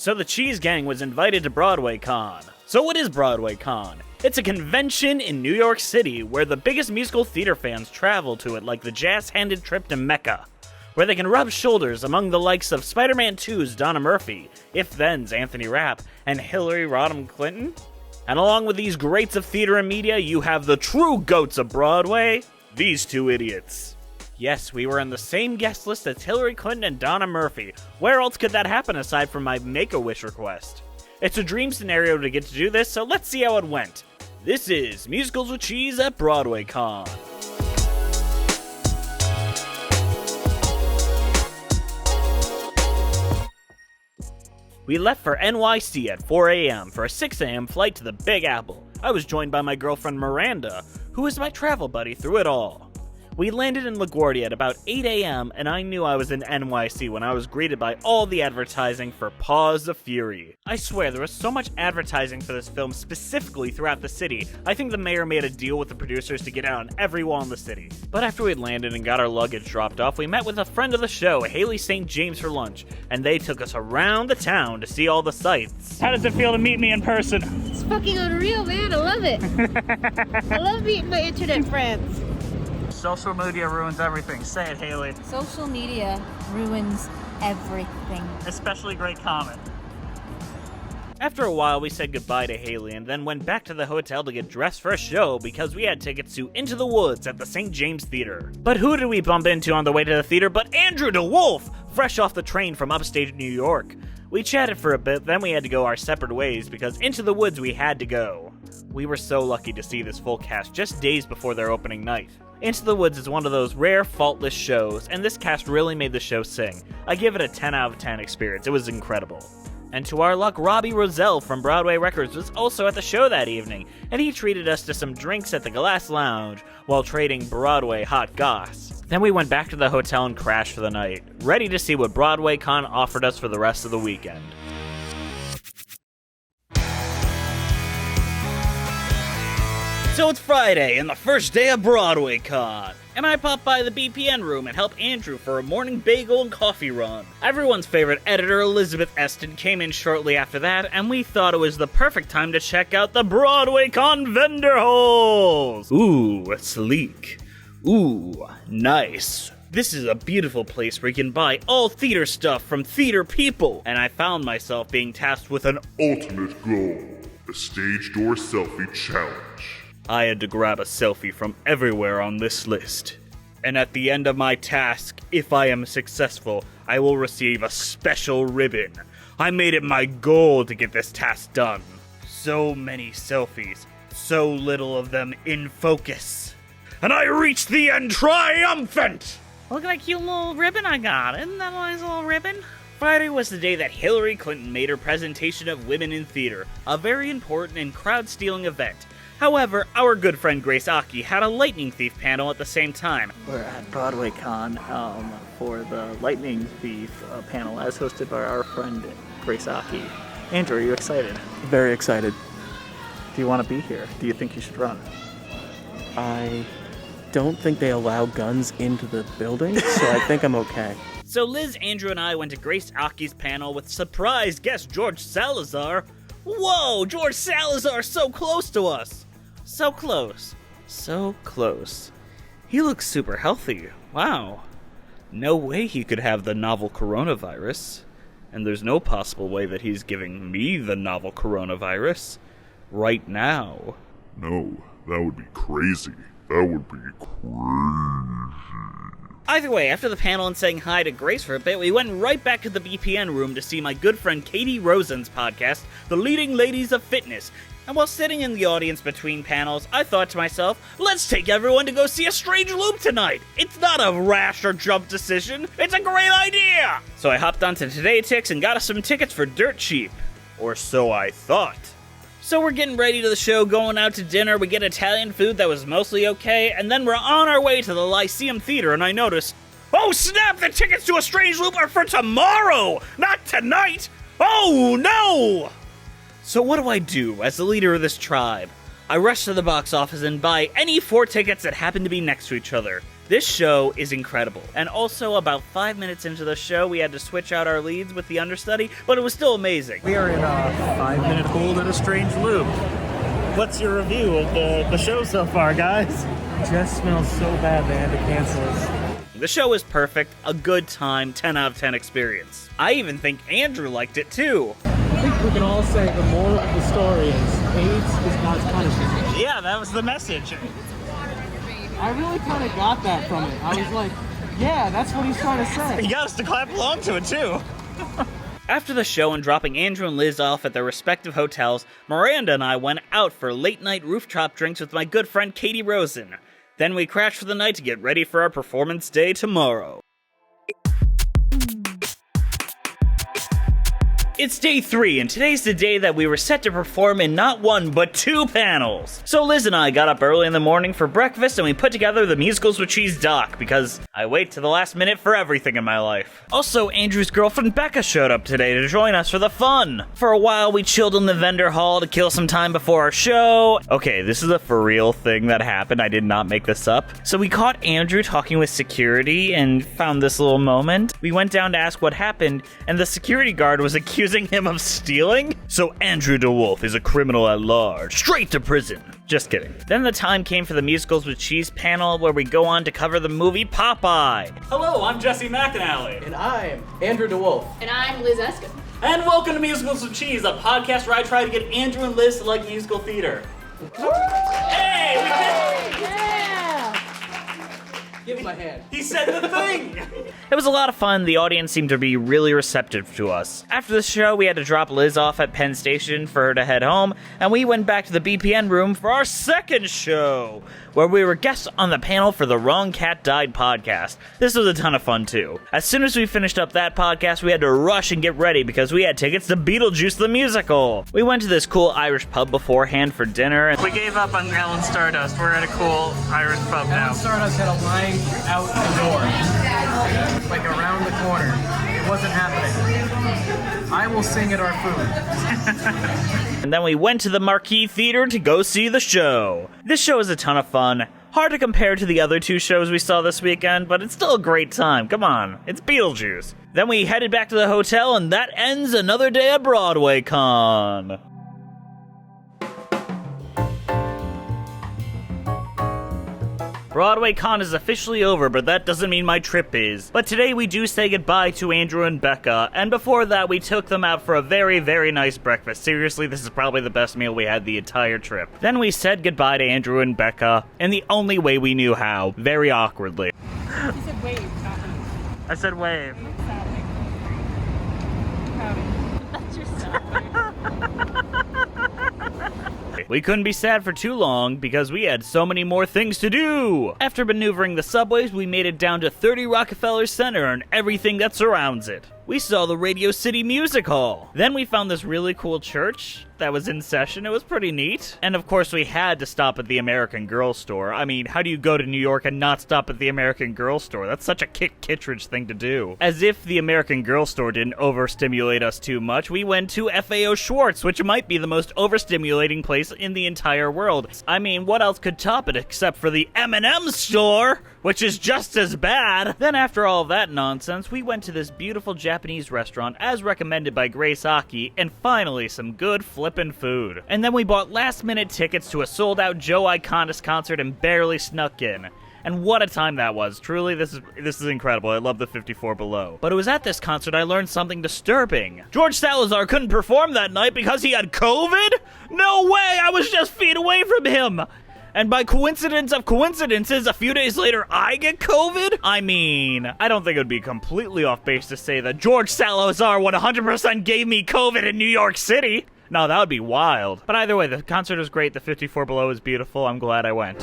So the Cheese Gang was invited to BroadwayCon. So what is BroadwayCon? It's a convention in New York City where the biggest musical theater fans travel to it like the jazz-handed trip to Mecca, where they can rub shoulders among the likes of Spider-Man 2's Donna Murphy, If Then's Anthony Rapp, and Hillary Rodham Clinton. And along with these greats of theater and media, you have the true goats of Broadway, these two idiots. Yes, we were on the same guest list as Hillary Clinton and Donna Murphy. Where else could that happen aside from my Make-A-Wish request? It's a dream scenario to get to do this, so let's see how it went. This is Musicals with Cheese at BroadwayCon. We left for NYC at 4 a.m. for a 6 a.m. flight to the Big Apple. I was joined by my girlfriend Miranda, who was my travel buddy through it all. We landed in LaGuardia at about 8 a.m. and I knew I was in NYC when I was greeted by all the advertising for Paws of Fury. I swear, there was so much advertising for this film specifically throughout the city. I think the mayor made a deal with the producers to get it on every wall in the city. But after we'd landed and got our luggage dropped off, we met with a friend of the show, Haley St. James, for lunch, and they took us around the town to see all the sights. How does it feel to meet me in person? It's fucking unreal, man. I love it. I love meeting my internet friends. Social media ruins everything. Say it, Haley. Social media ruins everything. Especially great comment. After a while, we said goodbye to Haley and then went back to the hotel to get dressed for a show because we had tickets to Into the Woods at the St. James Theater. But who did we bump into on the way to the theater but Andrew DeWolf, fresh off the train from upstate New York. We chatted for a bit, then we had to go our separate ways because Into the Woods we had to go. We were so lucky to see this full cast just days before their opening night. Into the Woods is one of those rare, faultless shows, and this cast really made the show sing. I give it a 10 out of 10 experience. It was incredible. And to our luck, Robbie Roselle from Broadway Records was also at the show that evening, and he treated us to some drinks at the Glass Lounge while trading Broadway hot goss. Then we went back to the hotel and crashed for the night, ready to see what BroadwayCon offered us for the rest of the weekend. So it's Friday, and the first day of BroadwayCon, and I popped by the BPN room and helped Andrew for a morning bagel and coffee run. Everyone's favorite editor, Elizabeth Eston, came in shortly after that, and we thought it was the perfect time to check out the BroadwayCon vendor halls! Ooh, sleek. Ooh, nice. This is a beautiful place where you can buy all theater stuff from theater people, and I found myself being tasked with an ultimate goal, the Stage Door Selfie Challenge. I had to grab a selfie from everywhere on this list. And at the end of my task, if I am successful, I will receive a special ribbon. I made it my goal to get this task done. So many selfies, so little of them in focus. And I reached the end triumphant! Look at that cute little ribbon I got. Isn't that a nice little ribbon? Friday was the day that Hillary Clinton made her presentation of women in theater, a very important and crowd-stealing event. However, our good friend Grace Aki had a Lightning Thief panel at the same time. We're at BroadwayCon for the Lightning Thief panel as hosted by our friend Grace Aki. Andrew, are you excited? Very excited. Do you want to be here? Do you think you should run? I don't think they allow guns into the building, so I think I'm okay. So Liz, Andrew, and I went to Grace Aki's panel with surprise guest George Salazar. Whoa, George Salazar so close to us! So close. So close. He looks super healthy. Wow. No way he could have the novel coronavirus. And there's no possible way that he's giving me the novel coronavirus. Right now. No, that would be crazy. That would be crazy. Either way, after the panel and saying hi to Grace for a bit, we went right back to the BPN room to see my good friend Katie Rosen's podcast, The Leading Ladies of Fitness. And while sitting in the audience between panels, I thought to myself, let's take everyone to go see A Strange Loop tonight! It's not a rash or jump decision, it's a great idea! So I hopped onto Today Tix and got us some tickets for dirt cheap. Or so I thought. So we're getting ready to the show, going out to dinner, we get Italian food that was mostly okay, and then we're on our way to the Lyceum Theater, and I noticed, oh snap, the tickets to A Strange Loop are for tomorrow, not tonight! Oh no! So what do I do as the leader of this tribe? I rush to the box office and buy any 4 tickets that happen to be next to each other. This show is incredible. And also, about 5 minutes into the show, we had to switch out our leads with the understudy, but it was still amazing. We are in a 5-minute hold at a strange loop. What's your review of the show so far, guys? It just smells so bad they had to cancel us. The show is perfect, a good time, 10 out of 10 experience. I even think Andrew liked it too. I think we can all say the moral of the story is AIDS is God's punishment. Yeah, that was the message. I really kind of got that from it. I was like, yeah, that's what he's trying to say. You got us to clap along to it too. After the show and dropping Andrew and Liz off at their respective hotels, Miranda and I went out for late-night rooftop drinks with my good friend Katie Rosen. Then we crashed for the night to get ready for our performance day tomorrow. It's day 3, and today's the day that we were set to perform in not 1, but 2 panels. So Liz and I got up early in the morning for breakfast, and we put together the Musicals with Cheese doc, because I wait to the last minute for everything in my life. Also, Andrew's girlfriend Becca showed up today to join us for the fun. For a while, we chilled in the vendor hall to kill some time before our show. Okay, this is a for real thing that happened, I did not make this up. So we caught Andrew talking with security and found this little moment. We went down to ask what happened, and the security guard was accusing him of stealing? So Andrew DeWolf is a criminal at large, straight to prison. Just kidding. Then the time came for the Musicals with Cheese panel, where we go on to cover the movie Popeye. Hello, I'm Jesse McAnally. And I'm Andrew DeWolf. And I'm Liz Eskin. And welcome to Musicals with Cheese, a podcast where I try to get Andrew and Liz to like musical theater. Hey, we did it! Yeah! Give him my hand. He said the thing! It was a lot of fun. The audience seemed to be really receptive to us. After the show, we had to drop Liz off at Penn Station for her to head home, and we went back to the BPN room for our second show, where we were guests on the panel for the Wrong Cat Died podcast. This was a ton of fun, too. As soon as we finished up that podcast, we had to rush and get ready because we had tickets to Beetlejuice the Musical. We went to this cool Irish pub beforehand for dinner, and We gave up on Ellen Stardust. We're at a cool Irish pub now. Stardust had a line out the door, like around the corner. It wasn't happening. I will sing at our food. and then we went to the Marquee Theater to go see the show. This show is a ton of fun. Hard to compare to the other 2 shows we saw this weekend, but it's still a great time. Come on, it's Beetlejuice. Then we headed back to the hotel, and that ends another day at BroadwayCon. BroadwayCon is officially over, but that doesn't mean my trip is. But today we do say goodbye to Andrew and Becca, and before that we took them out for a very, very nice breakfast. Seriously, this is probably the best meal we had the entire trip. Then we said goodbye to Andrew and Becca, in the only way we knew how, very awkwardly. You said wave, not me. I said wave. That's yourself. We couldn't be sad for too long because we had so many more things to do. After maneuvering the subways, we made it down to 30 Rockefeller Center and everything that surrounds it. We saw the Radio City Music Hall. Then we found this really cool church that was in session. It was pretty neat. And of course we had to stop at the American Girl store. I mean, how do you go to New York and not stop at the American Girl store? That's such a Kit Kittredge thing to do. As if the American Girl store didn't overstimulate us too much, we went to FAO Schwartz, which might be the most overstimulating place in the entire world. I mean, what else could top it except for the M&M store, which is just as bad. Then after all of that nonsense, we went to this beautiful Japanese restaurant as recommended by Grace Aki, and finally some good flippin' food. And then we bought last-minute tickets to a sold-out Joe Iconis concert and barely snuck in. And what a time that was. Truly, this is incredible. I love the 54 Below. But it was at this concert I learned something disturbing. George Salazar couldn't perform that night because he had COVID? No way! I was just feet away from him! And by coincidence of coincidences, a few days later, I get COVID? I mean, I don't think it would be completely off base to say that George Salazar 100% gave me COVID in New York City. No, that would be wild. But either way, the concert was great. The 54 Below is beautiful. I'm glad I went.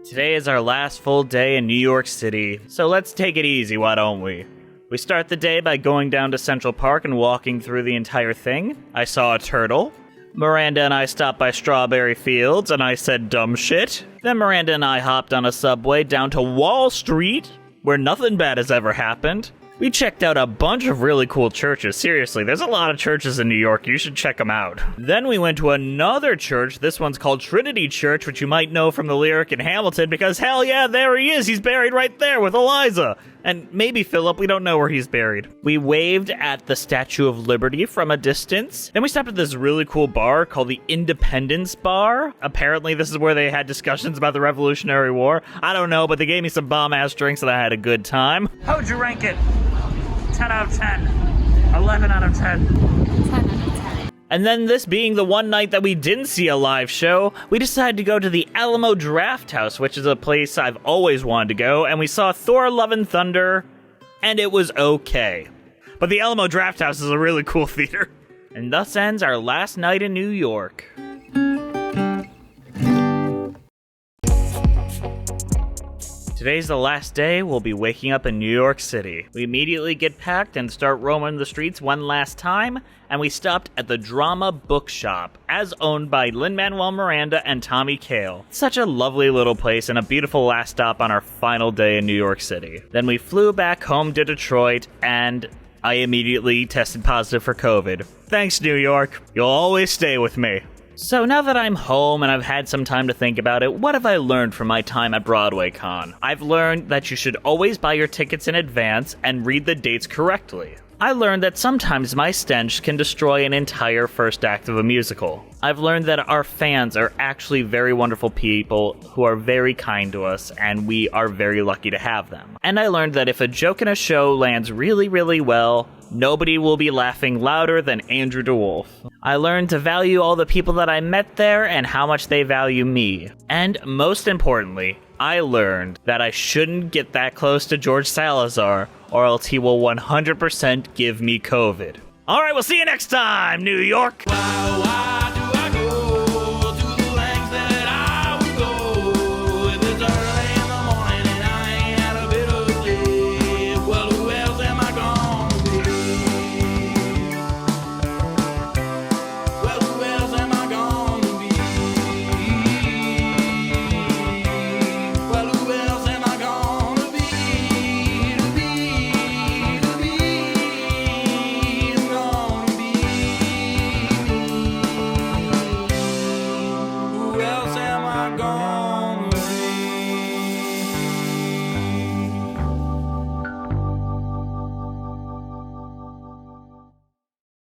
Today is our last full day in New York City, so let's take it easy, why don't we? We start the day by going down to Central Park and walking through the entire thing. I saw a turtle. Miranda and I stopped by Strawberry Fields, and I said dumb shit. Then Miranda and I hopped on a subway down to Wall Street, where nothing bad has ever happened. We checked out a bunch of really cool churches. Seriously, there's a lot of churches in New York. You should check them out. Then we went to another church. This one's called Trinity Church, which you might know from the lyric in Hamilton, because hell yeah, there he is. He's buried right there with Eliza. And maybe Philip, we don't know where he's buried. We waved at the Statue of Liberty from a distance. Then we stopped at this really cool bar called the Independence Bar. Apparently this is where they had discussions about the Revolutionary War. I don't know, but they gave me some bomb-ass drinks and I had a good time. How would you rank it? 10 out of 10. 11 out of 10. 10 out of 10. And then, this being the one night that we didn't see a live show, we decided to go to the Alamo Draft House, which is a place I've always wanted to go, and we saw Thor Love and Thunder, and it was okay. But the Alamo Draft House is a really cool theater. And thus ends our last night in New York. Today's the last day we'll be waking up in New York City. We immediately get packed and start roaming the streets one last time, and we stopped at the Drama Bookshop, as owned by Lin-Manuel Miranda and Tommy Kail. Such a lovely little place and a beautiful last stop on our final day in New York City. Then we flew back home to Detroit, and I immediately tested positive for COVID. Thanks, New York. You'll always stay with me. So now that I'm home and I've had some time to think about it, what have I learned from my time at BroadwayCon? I've learned that you should always buy your tickets in advance and read the dates correctly. I learned that sometimes my stench can destroy an entire first act of a musical. I've learned that our fans are actually very wonderful people who are very kind to us, and we are very lucky to have them. And I learned that if a joke in a show lands really, really well, nobody will be laughing louder than Andrew DeWolf. I learned to value all the people that I met there and how much they value me. And most importantly, I learned that I shouldn't get that close to George Salazar, or else he will 100% give me COVID. Alright, we'll see you next time, New York! Wow, wow.